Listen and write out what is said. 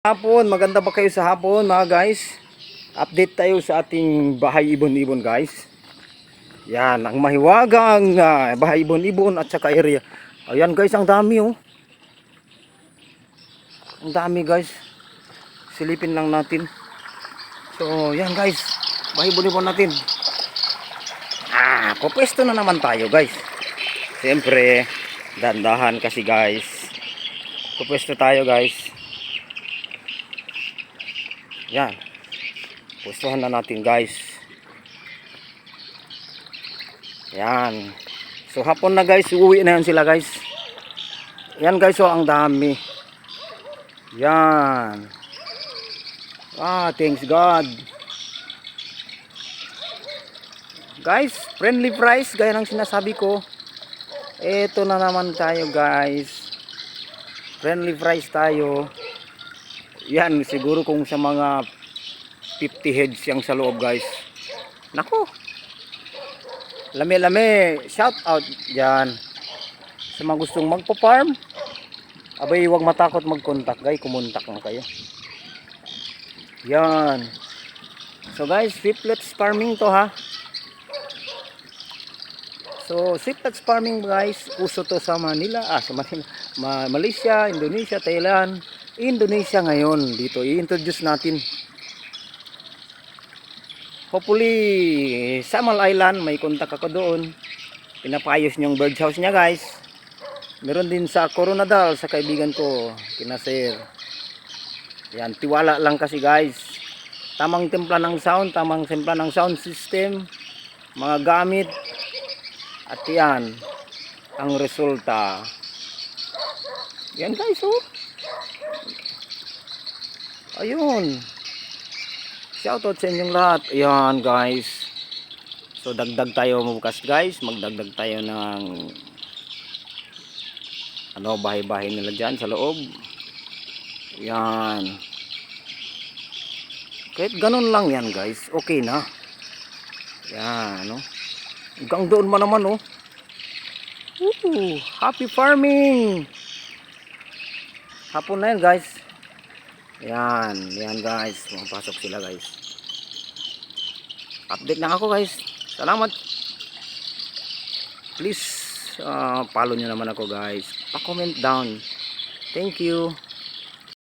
Hapon, maganda ba kayo sa hapon mga guys? Update tayo sa ating bahay ibon-ibon guys. Yan, ang mahiwagang bahay ibon-ibon at saka area. Ayan guys, ang dami oh. Ang dami guys. Silipin lang natin. So, yan guys, bahay ibon-ibon natin. Pupwesto na naman tayo guys. Siyempre, dandahan kasi guys. Pupwesto tayo guys. Yan. Pustuhan na natin guys. Yan. So hapon na guys, uuwi na yan sila guys. Yan guys, so ang dami. Yan. Thanks God. Guys, friendly price gaya ng sinasabi ko. Ito na naman tayo guys. Friendly price tayo. Yan, siguro kung sa mga 50 heads yang sa loob guys. Nako. Lami-lami, shout out diyan. Sa mga gustong magpo-farm, abay huwag matakot mag-contact guys, kumontak na kayo. Yan. So guys, sweetlets farming to ha. So sweetlets farming guys, uso to sa Manila, sa Manila, Malaysia, Indonesia, Thailand. Indonesia ngayon dito i-introduce natin. Hopefully Samal Island may contact ako doon. Pinapayos niyong bird house niya guys. Meron din sa Coronadal sa kaibigan ko, kina Sir. Yan, tiwala lang kasi guys. Tamang timpla ng sound, tamang timpla ng sound system, mga gamit. At yan ang resulta. Yan guys oh. Ayun. Shoutout sa inyong lahat. Ayan guys. So dagdag tayo bukas guys. Magdagdag tayo ng bahay-bahay nila dyan sa loob. Ayan. Kahit ganun lang yan guys. Okay na. Ayan. Hanggang doon man naman happy farming. Hapon na yan guys. Yan guys, mapasok sila guys. Update lang ako guys. Salamat. Please follow nyo naman ako guys. Pa-comment down. Thank you.